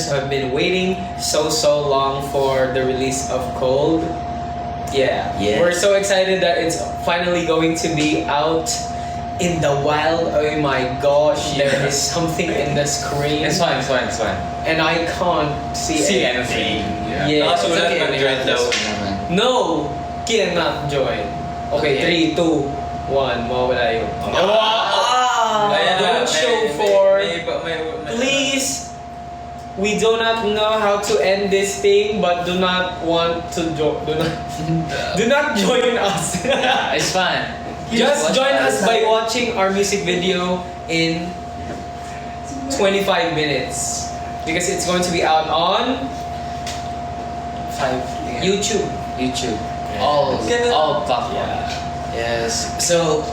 I've been waiting so long for the release of Cold. Yeah. We're so excited that it's finally going to be out in the wild. Oh my gosh, there is something in the screen. It's fine. And I can't see anything. Yeah. Nakasulat Okay. man right daw. No, cannot join. Okay, 3, 2, 1, mawala yun. Don't show for. Please, we do not know how to end this thing, but do not want to join. Do not join us. It's fine. Just join us by watching our music video in 25 minutes because it's going to be out on YouTube. All platforms. Yes. So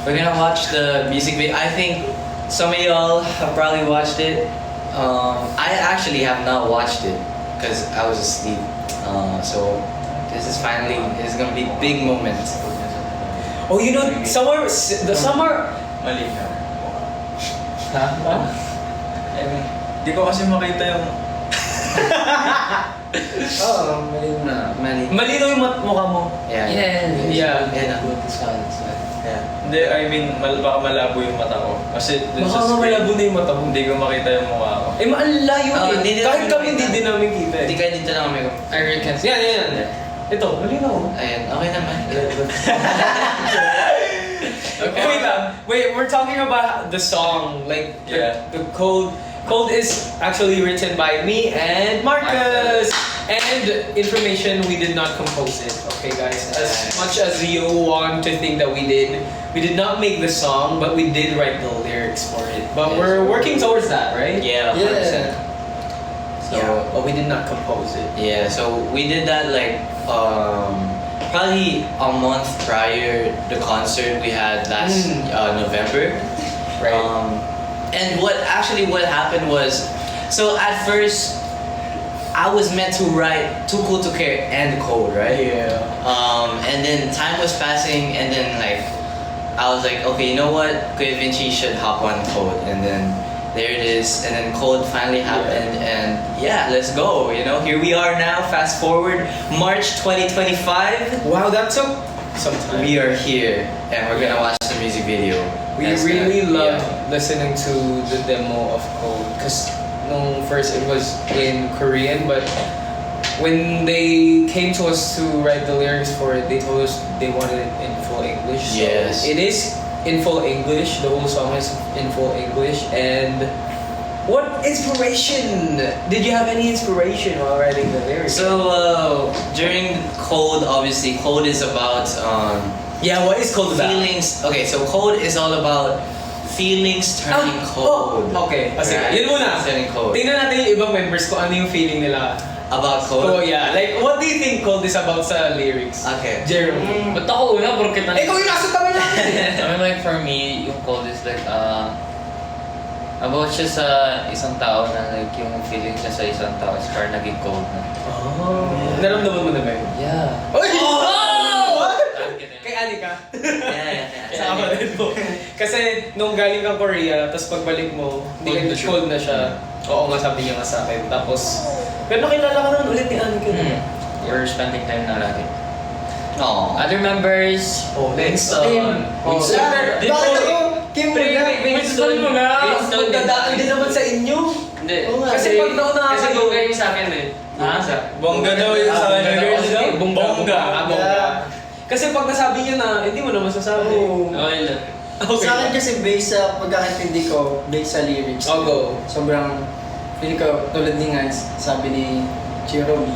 we're gonna watch the music video. I think some of y'all have probably watched it. I actually have not watched it because I was asleep. So this is finally gonna be a big moment. Oh, you know, the summer. Mali ka. Huh? Di ko kasi makita yung... Oh, mali. Malinaw yung mukha mo. Yeah. Yeah. It's fine. Yeah. Hindi, I mean, baka malabo yung mata ko. Kasi dun Baka sa screen, malabo na yung mata mo. hindi ko makita yung mukha ko. Eh, maalayo Hindi Kahit namin kami makita. hindi din namin kita Hindi kayo dito na kami. I reckon. Yan. Ito, malinaw. Ayun, okay naman. Okay, wait lang. Wait, we're talking about the song. Like, the Cold is actually written by me and Marcus. And information, we did not compose it. Okay, guys. As much as you want to think that we did not make the song, but we did write the lyrics for it. But we're working towards that, right? Yeah, 100%. So, but we did not compose it. Yeah, so we did that like probably a month prior the concert we had last November. Right. And what happened was, so at first I was meant to write Too Cool to Care and Cold, right? Yeah. And then time was passing, and then like I was like, okay, you know what, Kuya Vinci should hop on Cold, and then there it is, and then Cold finally happened, and let's go. You know, here we are now. Fast forward, March 2025. Wow, that took some time. We are here, and we're gonna watch the music video. We That's really gonna- loved listening to the demo of Cold because first it was in Korean, but when they came to us to write the lyrics for it, they told us they wanted it in full English. So Yes. it is in full English. The whole song is in full English. And what inspiration? Did you have any inspiration while writing the lyrics? So during Cold, obviously, Cold is about what is Cold about? feelings. Okay, so Cold is all about feelings turning cold. Okay. Sige, Right? yun muna. Turning cold. Tingnan natin yung ibang members kung ano yung feeling nila. About Cold. Oh yeah, like what do you think Cold is about sa lyrics? Okay. Jeremy. Ba't ako una? Porque Ikaw yung nasa tabi natin! I mean, like for me, yung Cold is like about siya sa isang tao na like yung feeling siya sa isang tao is parang naging cold na. Oh. Naramdaman mo na ba yun? Yeah. Oy! What? I'm kidding. Kay Anika. Yeah. Sa kapatid mo. Kasi nung galing kang Korea, tapos pagbalik mo, hindi ka cold na siya. Oo nga, sabi niya nga sa akin. Tapos, pero nakilala ka naman ulit ni Anika. We're spending time na lagi. Aww. Other members, Oh, Winston. Bakit ako? Kim mo na. Winston mo na. Winston, magdadaan din naman sa inyo. Hindi. Kasi pag nauna Kasi kayo. bongga yung sa akin eh. Bongga daw yung sa kanya. Bongga. Kasi pag nasabi niya na, hindi mo na masasabi. Okay lang. Okay. Sa akin kasi based sa pagkakaintindi ko, based sa lyrics. I'll go. Sobrang, feeling ko, tulad ni nga, sabi ni Chirobi,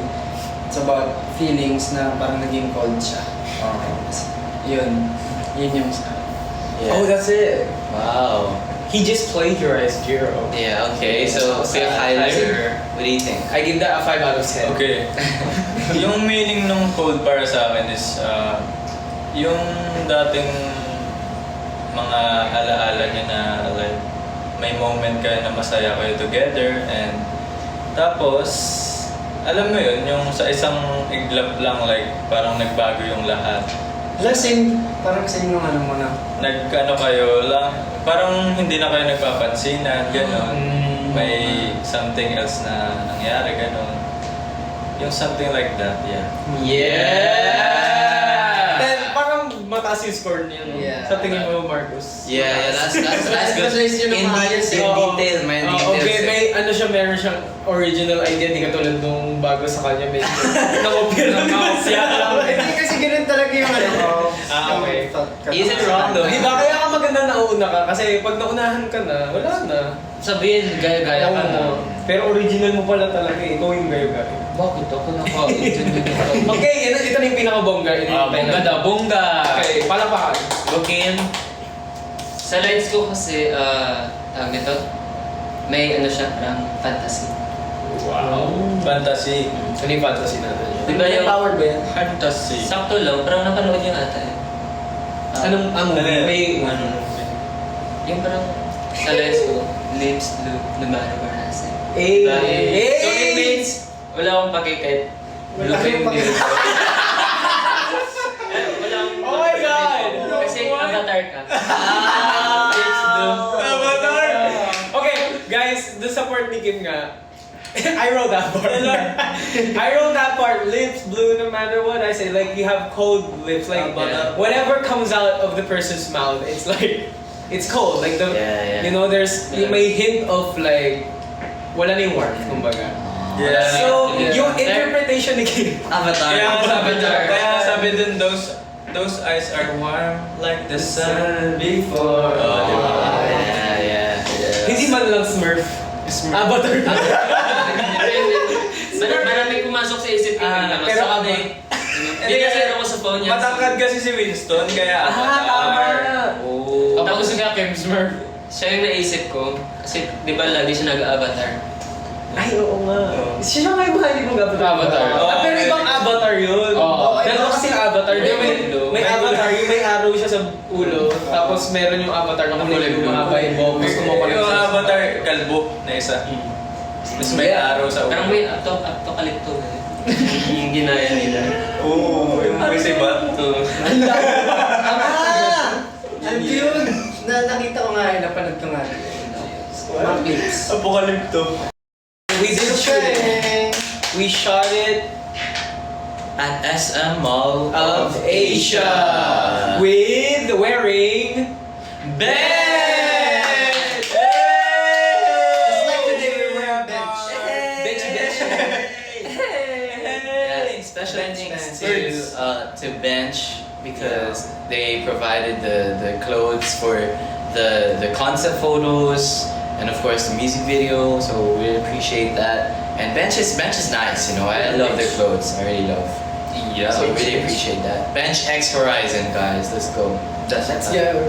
it's about feelings na parang naging cold siya. Yun yung sa akin. Yeah. Oh, that's it. Wow. He just plagiarized Jiro. Yeah. Okay. So, Sir Highlighter, what do you think? I give that a 5 out of 10. Okay. Yung meaning ng Cold para sa akin is yung dating mga alaala niya na like may moment kayo na masaya kayo together, and tapos alam mo yun, yung sa isang iglap lang like parang nagbago yung lahat. Parang same yung Nagkano kayo lang, parang hindi na kayo nagpapansinan, gano'n. may something else na nangyari, ganun. Yung something like that, yeah. Yeah! Then, parang mataas yung score niya, no? Yeah. Sa tingin mo, Marcos? Yeah, that's good. Emphasize yun ng In, maayos in eh. detail, man. Details. Okay, meron siyang original idea, di katulad nung bago sa kanya, may nakopya ng siya lang. Hindi kasi ganun talaga yung ano ko. Okay. Isn't wrong though. Di ba kaya ka maganda nauna ka? Kasi pag naunahan ka na, wala na. Sabihin, gaya-gaya ka na. Oo. Pero original mo pala talaga eh. Ikaw yung gayo-gayo. Bakit ako naka-intindi dito? Okay, ito na yung pinaka-bongga. Bongga na, bongga! Okay, palakpakan. Looking. Sa lines ko kasi, tawag nito, may ano siya, parang fantasy. Wow. Fantasy. Ano yung fantasy natin? Di ba yung Power ba yan? Fantasy. sakto lang, parang napanood yung ata eh. Anong may... Yung parang sa lines ko, lips, lumano ba nasa? Eh! Diba? Eh! So it means, wala akong pakikit. Wala akong pakikit. Wala akong Oh my God! Kasi avatar ka. Lips blue. Avatar! Okay, guys, the support ni Kim nga. I wrote that part. I wrote that part. Lips blue no matter what I say. Like you have cold lips. Like Yeah. whatever comes out of the person's mouth, it's like it's cold. Like the Yeah, yeah. you know, there's you may hint of like wala na yung warmth, kumbaga. Yeah. So Yeah. yung interpretation ni Kim. Avatar. Kaya sabi dun, those eyes are warm like the sun before. Oh, di ba? Yeah. Hindi man lang Smurf. Avatar. Maraming pumasok sa isip ko Ah, pero pero ako hindi kasi ako sa phone niya. Matangkad kasi si Winston, kaya Ah, tama. Oh. Tapos nga Kim Smurf. Siya yung naisip ko. Kasi di ba lagi siya nag-avatar. Ay, oo nga. Siya nga yung mahilig mong avatar. Avatar. Pero ibang avatar yun. Oo. Dalawa kasing avatar. Di ba, may avatar yung may arrow siya sa ulo. Tapos meron yung avatar na kulay blue. Mahaba yung buhok. Tapos kumukulit Yung siya. avatar, kalbo na isa. Tapos may araw sa Parang ulo. may apokalipto. Yung ginaya nila. Oo, yung may sibat. Ano yun? Nakita ko nga yun, napanood ko nga yun. Mga clips. Apokalipto. We did shoot it. We shot it At SM Mall of Asia with wearing bench. Just like today we were on bench. Bench. Yeah, special thanks to Bench because they provided the clothes for the concept photos and of course the music video. So we appreciate that. And Bench is nice, you know. I love their clothes. I really love. Yeah. So really appreciate that. Bench X Horizon, guys. Let's go. Let's go.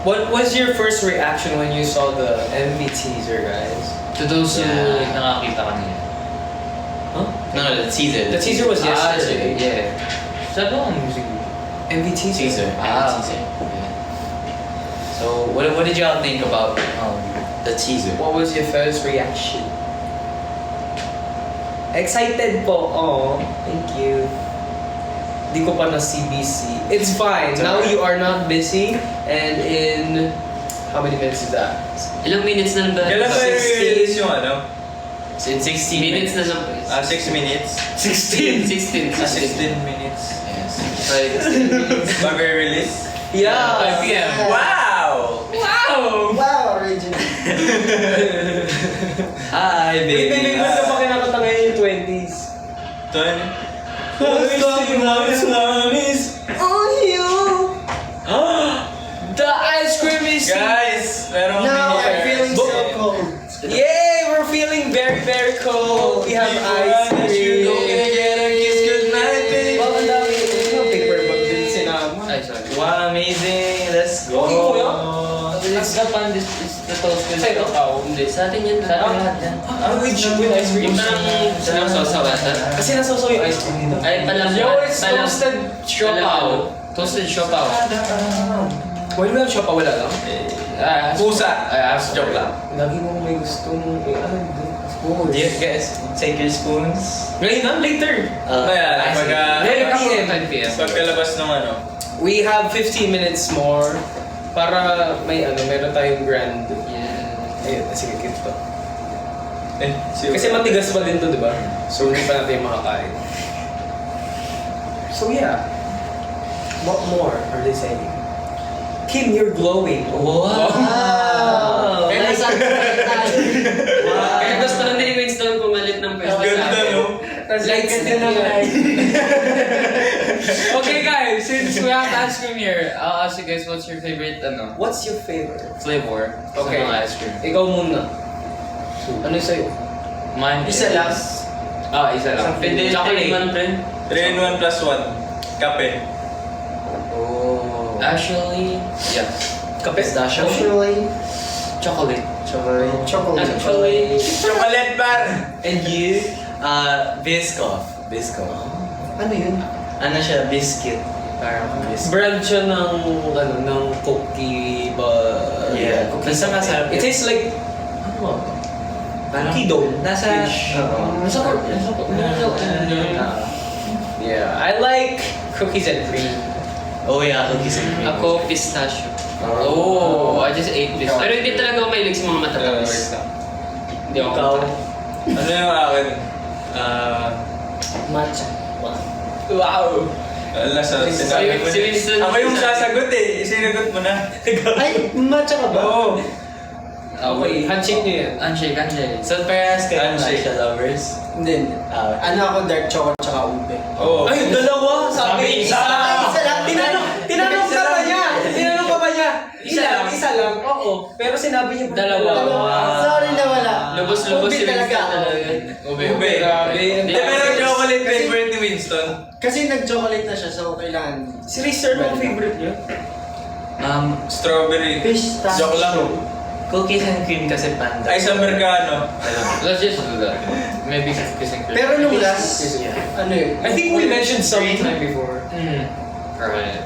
What was your first reaction when you saw the MV teaser, guys? To those who Yeah. nakakita kanina. No, the teaser. The teaser was yesterday. Yeah. Sabi ko ang music video. MV teaser. Teaser. Teaser. Yeah. So what did y'all think about the teaser? What was your first reaction? Excited po. Oh, thank you. Di ko pa na CBC. It's fine. Now you are not busy and in how many minutes is that? Ilang minutes na ba? Kailan ba 16? release yung ano? It's in 16 minutes na lang. 6 minutes? 16. 16. 16 minutes. Yes. Bago i-release? Yeah. 5 p.m. Wow! Wow! Wow, original. Hi, Wait, baby. may na pa kinakanta ngayon yung 20s. 20? on you. The ice cream is Guys, meron Now mini I'm feeling so guys. cold. Yay! We're feeling very, very cold. We have ice cream. Wow, ang dami. Ano, paper bag din sinama. Ay, sorry. Wow, amazing. Let's go. Okay, kuya. Last the pan is the toast with Sa'yo? kakao. Hindi, sa atin yan. Sa atin lahat yan. With ice cream. Yung parang sinasawsawasan. Kasi nasasaw yung ice cream dito. Ay, palam. Yo, it's toasted siopaw. Toasted siopaw. Why do we have siopaw? Wala lang? Pusa. Ay, joke lang. Lagi mo may gustong of course. Do you guys take your spoons? Ngayon na, later. Kaya, pagka... 9 p.m. 5 p.m. Pagkalabas ng ano. We have 15 minutes more. Para may meron tayong brand. Yeah. Ayun, sige, cute to. Kasi Kasi matigas pa din to, di ba? So, hindi pa natin makakain. So, yeah. What more are they saying? Kim, you're glowing. Wow! Kaya nasa Kaya gusto lang din ni Winston pumalit ng pwesto sa Ganda, akin. no? Lights Ganda din ng yan. light. Okay guys, since we have ice cream here, I'll ask you guys what's your favorite What's your favorite? flavor Okay. sa mga ice cream? Ikaw muna. Ano sa'yo? Mine Isa is... lang. Isa lang. Pwede Chocolate. man, friend. 3 in 1 plus 1. Kape. Oh. Actually, yeah. Pistachio? Actually, Chocolate. chocolate. Actually, Chocolate bar! And you? Biscoff. Biscoff. Ano yun? Ano siya? Biscuit. Parang biscuit. Brand siya ng cookie ba? Yeah. Basta masarap. It tastes like, ano ba? Cookie dough. Nasa... Which- Masarap. Yeah, I like cookies and cream. Oh yeah, cookies and cream. ako pistachio. Oh, I just ate this. Pero hindi talaga ako mahilig sa mga matatamis. Hindi ako Ikaw? Ano yung akin? Matcha. Wow! Wala sa sinabi mo. Si Winston. Ako yung sasagot eh. Sinagot mo na. Ay, matcha ka ba? Oo. Okay, handshake niyo yan. Handshake. So parehas kayo Handshake. matcha lovers? Hindi. Ano ako, dark chocolate tsaka ube. Oo. Ay, dalawa! Sabi, isa! Isa lang. Tinanong ka pa niya! Tinanong ka pa niya! Isa lang, oo. Pero sinabi niya Dalawa. Sorry na wala. Lubos-lubos Ube si Winston talaga ako. talaga. Ube. Grabe. Hindi, pero chocolate favorite ni Winston. Kasi nag-chocolate na siya, so kailangan. Si Rister, ano favorite niyo? Strawberry. Pistachio. Joke lang. Cookies and cream kasi panda. Ice americano. Let's just do that. Maybe cookies and cream. Pero nung last, Yeah. ano yun? I think we mentioned sometime before. Right.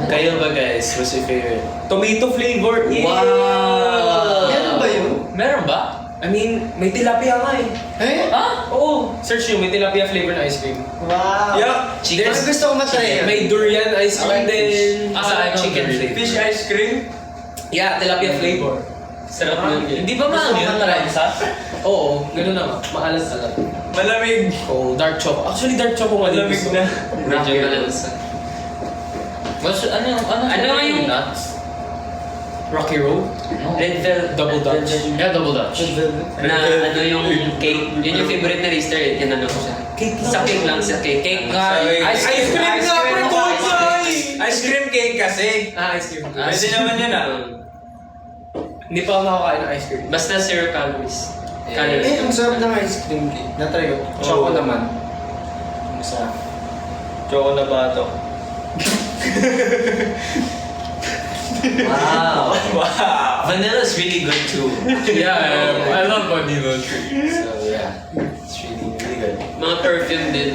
Kayo ba guys? What's your favorite? Tomato flavor. Yeah! Wow! Meron ba yun? Meron ba? I mean, may tilapia nga eh. Eh? Oo, search nyo, may tilapia flavor na ice cream. Wow. Yeah. Mas gusto ko matry yan. May durian ice cream I like din. I know chicken durian. flavor. Fish ice cream. Yeah, tilapia flavor. Sarap yun. Hindi ba Gusto ko yun? matry. Oo, gano'n na nga. Maalat-alat. Malamig. Oh, dark choco. Actually, dark choco nga din Malamig gusto. na. Medyo malansa. Ano nga yung- nuts? Rocky Road. No. Red velvet. Double Dutch. Yeah, double Dutch. Na ano yung cake. Yun yung favorite na Rister eh. Tinanong ko siya. Cake lang. Sa cake lang, sa cake. Cake nga. Ice Ice cream nga, pre, Tolsoy! Ice cream cake kasi. Ice cream. Pwede naman yun ah. Hindi pa ako nakakain ng ice cream. Basta 0 calories. Yeah. Eh, ang sarap ng ice cream cake. Natry ko. Choco Oo. naman. Masarap. Choco na bato. Wow! Wow. Vanilla's really good too. Yeah, I love vanilla too. So yeah, it's really good. Mga perfume din.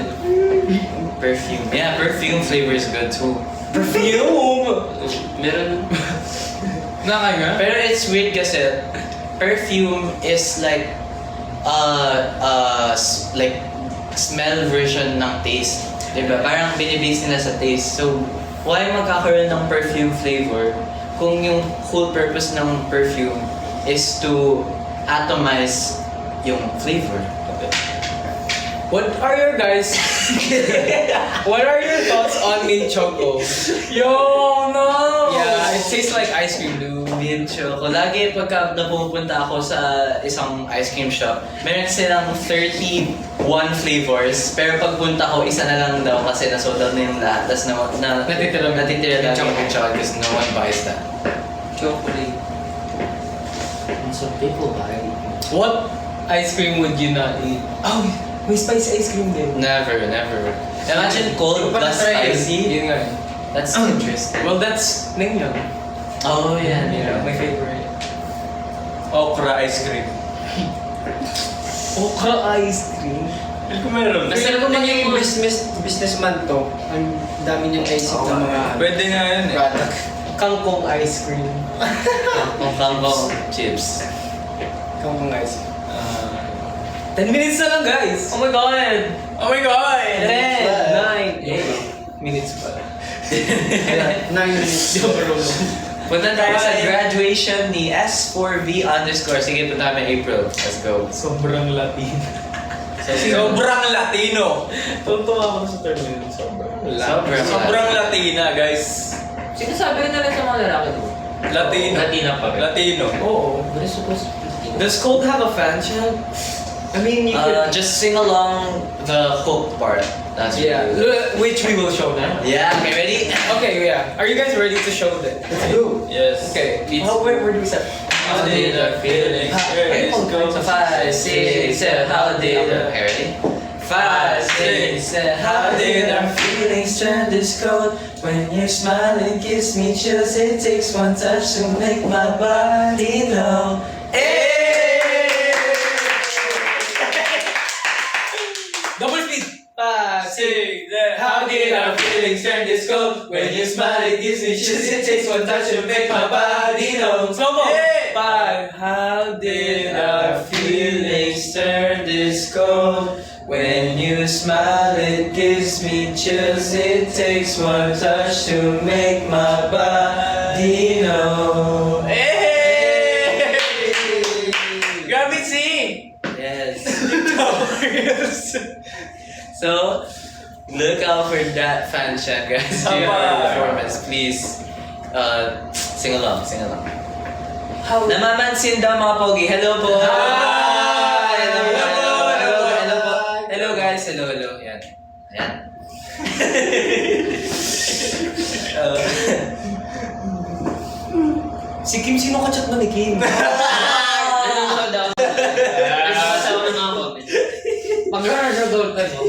Perfume. Yeah, perfume flavor is good too. Perfume! Meron. Nakay nga? Pero it's weird kasi perfume is like like smell version ng taste. Diba? Parang binibase nila sa taste. So, why magkakaroon ng perfume flavor kung yung whole purpose ng perfume is to atomize yung flavor? What are your guys? What are your thoughts on mint choco? Yo, no! Yeah, it tastes like ice cream, dude. Mint choco. Lagi pagka napupunta ako sa isang ice cream shop, meron silang 31 flavors, pero pagpunta ko, isa na lang daw kasi nasold out na yung lahat. Tapos natitira lang yung chocolate because no one buys that. Chocolate. And so people buy it. What ice cream would you not eat? Oh, may spicy ice cream din. Never. Imagine cold plus spicy. Yun nga eh. That's interesting. Well, that's Ningyan. Oh yeah, Yeah, my favorite. Okra ice cream. Okra ice cream. Hindi ko meron. Basta Pero kung naman maging yung businessman to, ang dami niyang naisip ng mga Pwede nga yun eh. product. Kangkong ice cream. Kangkong chips. Kangkong ice. 10 minutes na lang, guys. Oh my God! Oh my God! 10, 9, 8 minutes pa. 9 minutes. Punta tayo sa graduation ni S4V_. Sige, punta kami April. Let's go. Sobrang Latin. Sobrang Latino. Tuntua ako sa term yun. Sobrang Latina, guys. Sinasabi nila sa mga lalaki doon. Latino. Latina pa rin. Latino. Oo. But it's supposed to be Latino. Does Cold have a fan chant? I mean, you could... Just sing along the hook part. That's yeah, really good. which we will show now. Yeah, okay, ready? Okay, yeah. Are you guys ready to show that? Let's go. Yes. Okay. Where do we start? How did I feel it? Let's go. So 5, 6, 7, how did okay, ready? 5, 6, 7, how did our feelings turn this cold? When you smile it gives me chills. It takes one touch to make my body know. Hey! Double speed. 5, 6. How did our feelings turn this cold? When you smile, it gives me chills. It takes one touch to make my body know. Slow mo. Hey! 5. How did our feelings turn this cold? When you smile, it gives me chills. It takes one touch to make my body know. Hey! Gravity! Yes. So, look out for that fan chat, guys. During our performance, please. Sing along, sing along. Namamansin daw mga pogi. Hello po. Hi! Hello po. Hello po. Hello po. Hello guys. Hello, hello. Yan. Yan. Si Kim, sino ka chat mo ni Kim? Ano mo daw? Nabasa ko ng mga comments. Mag-shoutout ka mo.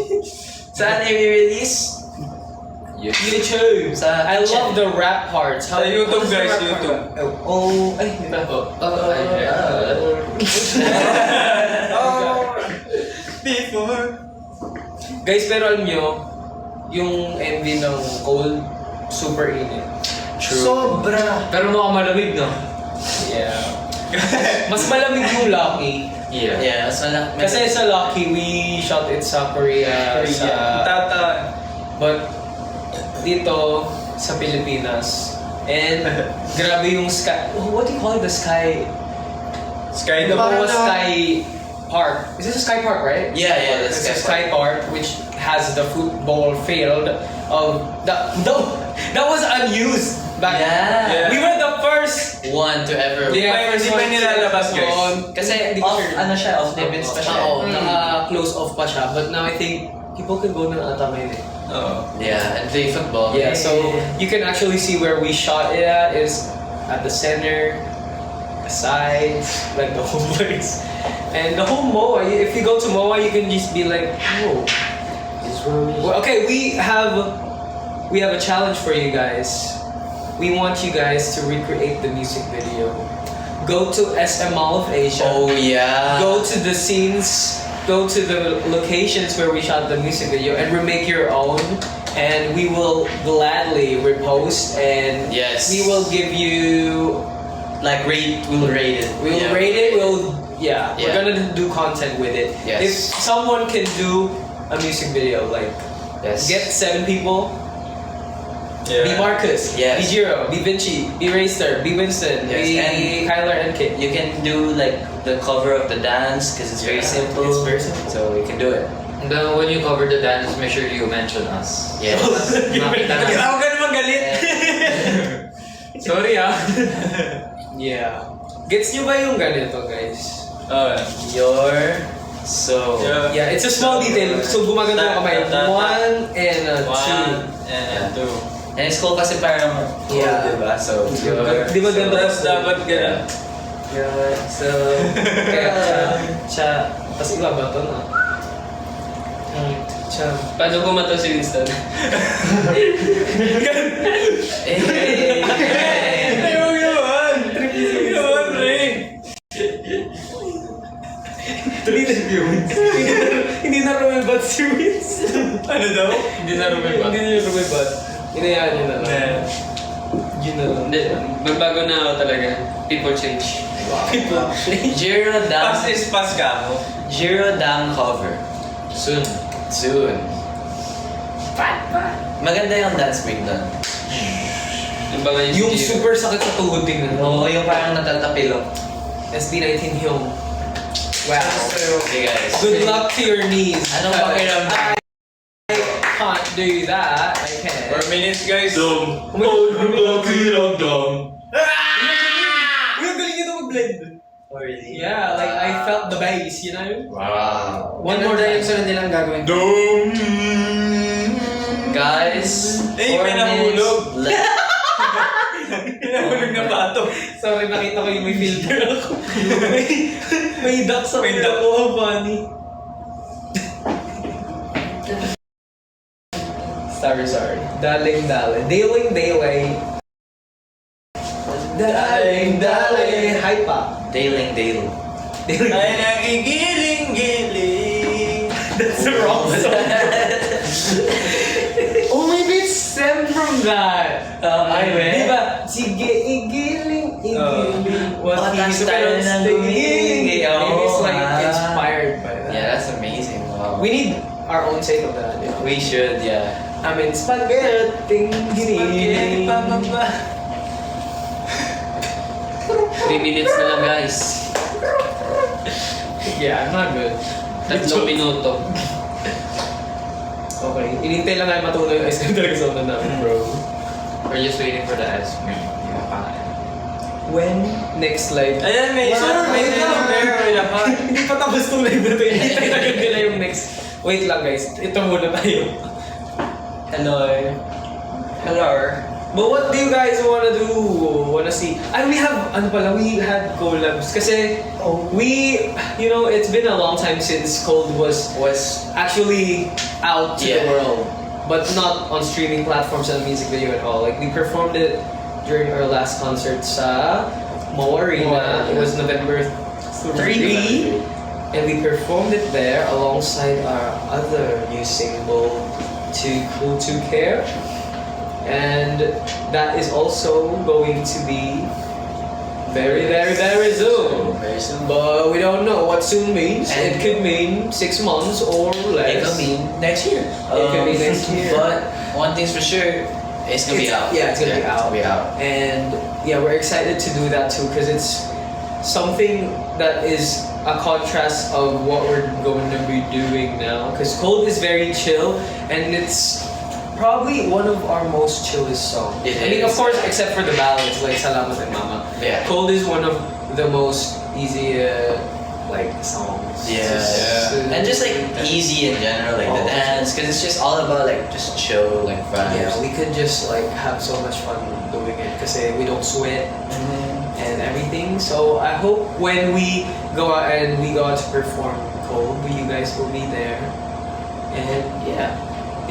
Saan i-release? YouTube. Sa I love the rap parts. Sa YouTube, what's the guys, rap part? YouTube. Oh, ay, di ba? Before. Guys, pero alam nyo, yung MV ng Cold, super init. Sobra. Pero mukhang malamig, no? Yeah. Mas malamig yung Lucky. Yeah. Yeah, so Kasi sa Lucky, we shot it sa Korea. Sa, Tata. but dito, sa Pilipinas. And grabe yung sky. What do you call it? The sky? Sky The Parang Boa na- Sky Park. Is this a Sky Park, right? Yeah, It's the a Sky Park, which has the football field of that was unused back. Yeah. We were the first. one to ever. Yeah, Hindi pa nilalabas, guys. Kasi Hindi ko off, sure. ano siya, off limits pa siya. Oo, naka-close off pa siya. But now I think people can go na ata ngayon eh. Oo. Yeah, and play football. Yeah, so you can actually see where we shot it at is at the center, the sides, like the whole place. And the whole MOA, if you go to MOA, you can just be like, oh. This is where we... Well, okay, we have a challenge for you guys. We want you guys to recreate the music video. Go to SM Mall of Asia. Oh yeah. Go to the scenes, go to the locations where we shot the music video and remake your own, and we will gladly repost, and Yes. we will give you, Like we'll rate it. we'll Yeah. rate it, we're Yeah. gonna do content with it. Yes. If someone can do a music video, like Yes. get 7 people, Yeah. be Marcus, Yes. be Jiro, be Vinci, be Racer, be Winston, Yes, be and- Kyler and Kit. You can do like the cover of the dance because it's very Yeah, simple. it's very simple. So you can do it. And then when you cover the dance, make sure you mention us. Yes. Makita na. Ako ka naman galit. Sorry ah. Yeah. Gets nyo ba yung ganito, guys? Oh, Your so yeah. Yeah, it's a small detail. So gumaganda yung kamay. 1 and 2. 1 and 2. and it's cool kasi parang cool, Yeah. diba? So your Di ba ganda? Tapos dapat ganun. Yeah, so... Kaya cha... Tapos iba ba ito na? Cha... Paano kumato si Winston? hey, Ay, huwag naman! Huwag naman, pre! Hindi na rumibat si Wins. Ano daw? Hindi na rumibat. Hindi niya rumibat. Inayaan niya na lang. Yun na lang. Hindi, magbago na ako talaga. People change. People. Jiro Pass Dam is pass ka mo. Jiro Dam cover. Soon. Soon. Maganda yung dance break doon. Yung ba Yung super sakit sa tuhod tingnan mo. Oo, yung parang natatapilok. SB19 Hyung. Wow. Okay guys. Good luck to your knees. Anong pakiramdam? I can't do that. I can't. 4 minutes guys. Oh my God. Uy, ang galing nito mag-blend. Oh, really? Yeah, like I felt the bass, you know? Wow. One more yung time. sunod nilang gagawin. Guys, Eh, 4 may nahulog. minutes left. Pinahulog na pato. Sorry, nakita ko yung may filter ako. may duck sa May may duck. duck. Oh, funny. Sorry. Daling. Hype pa. Dailing. Ay nang igiling-giling. That's the wrong song. Oh, maybe it's stemmed from that. Ay, we? Diba? Sige, igiling. Patas tayo ng gumiling. Maybe it's like Oh, inspired by that. Yeah, that's amazing. Wow. We need our own take of that. You know? We should, yeah. I mean, spaghetti giniling. Pababa. 3 minutes na lang guys. Yeah, I'm not good. 3 minuto. Okay, inintay lang ay matunaw yung ice cream talaga sa una namin, bro. We're just waiting for the ice cream. When next live? Ayan, may isa. May Hindi pa tapos itong live na to. Hinintay na nila yung next. Wait lang guys, ito muna tayo. Hello. But what do you guys wanna do? Wanna see? And we have we had collabs. Kasi you know, it's been a long time since Cold was actually out to the Yeah. world. But not on streaming platforms and music video at all. Like we performed it during our last concert sa Mo Arena. It was November 3. And we performed it there alongside our other new single, Too Cool to Care. And that is also going to be very soon. Very soon. But we don't know what soon means. And it could mean 6 months or less. It could mean next year. It could be next year. But one thing's for sure, it's gonna be out. Yeah, it's gonna be out. It's gonna be out. And yeah, we're excited to do that too because it's something that is a contrast of what we're going to be doing now. Because Cold is very chill and it's probably one of our most chillest songs. It I mean, of is. course, except for the ballads like Salamat and Mama. Yeah. Cold is one of the most easy like songs. Yeah. And just like easy in general, like the Oh. dance, because it's just all about like just chill, like vibes. Yeah, we could just like have so much fun doing it because we don't sweat and everything. So I hope when we go out and we go out to perform Cold, you guys will be there. And yeah,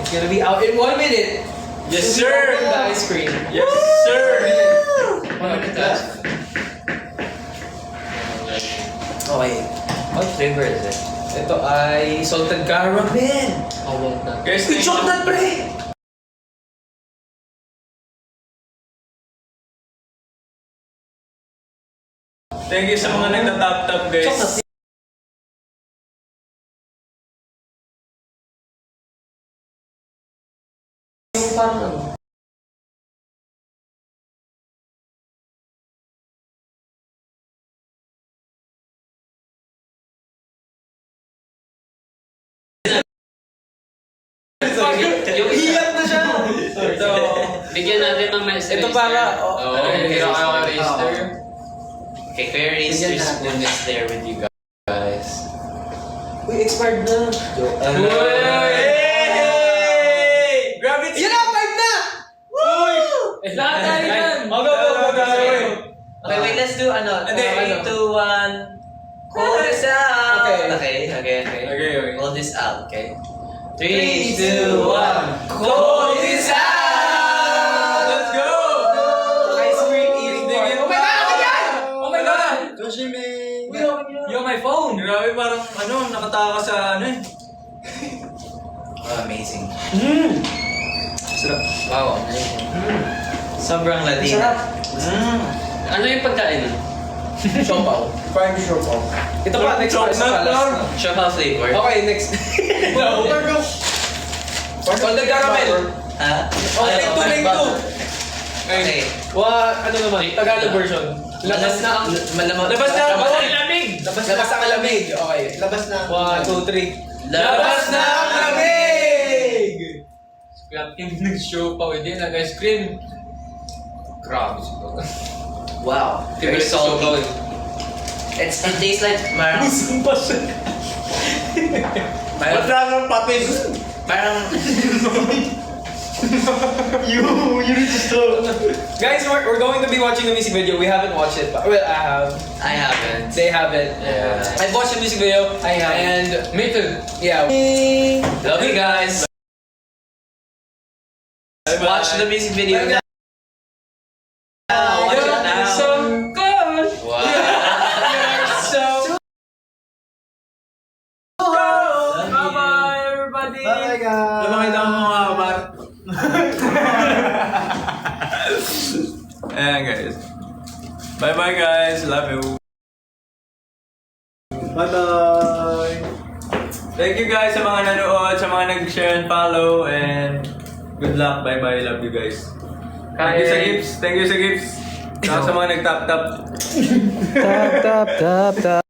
it's gonna be out in 1 minute. Yes, Just sir. open the ice cream. Yes, sir. Okay. What flavor is it? Ito ay salted caramel. Awang na. Guys, Good chocolate, pre! thank you sa mga nagtatap-tap guys. Chocolate. Yung parang ano? Yung Hiyap na siya! Ito. Bigyan natin ng mais. Ito para- Oo, kira kayo ka register. Okay, Kuya Reese, Bigyan your natin. spoon is there with you guys. Uy, expired na. Hey! Gravity! Yan na! 5 na! Lahat tayo yan! Go! Okay, wait, let's do ano. Hindi, 3, 2, 1. Hold this out. Okay. Okay. Okay. Hold this out, okay? 3, 3, 2, 1. Hold this out. Let's go! Ice cream eating part. Oh my God! Ano yan? Oh my God! Joshime! You're my phone! Grabe, parang nakataka sa eh. Oh, amazing. Sarap. Wow, amazing. Sobrang Ladino. Sarap. Ano yung pagkain? Siopaw. Prime shop off. Ito pa, next pa. Isa pa, last na. Chocolate flavor. Okay, next. No. Salted caramel. Ha? Oh, take two. Okay. Ano naman? Tagalog version. Labas na ang... Labas na ang lamig! Labas na ang lamig! Okay. Labas na. 1, 2, 3. Labas na ang lamig! Club team nag-show pa with din, nag-ice cream. Grabe siguro. Wow. Very salty. It tastes like parang... parang parang... You need to stop. Guys, we're going to be watching the music video. We haven't watched it, but well, I have. I haven't. They haven't. Yeah. I've watched the music video. I have. And Me too. yeah. Love you guys. Watch the music video now. Watch it now. So good. Wow. So bye-bye, everybody. Bye guys. Lumakita mo mga kabar. Ayan guys. Bye-bye guys. Love you. Bye-bye. Thank you guys sa mga nanood, sa mga nag-share and follow, and good luck. Bye-bye. Love you guys. Thank you sa gifts. Thank you sa gifts. Sa mga nag-tap-tap. Tap tap tap tap.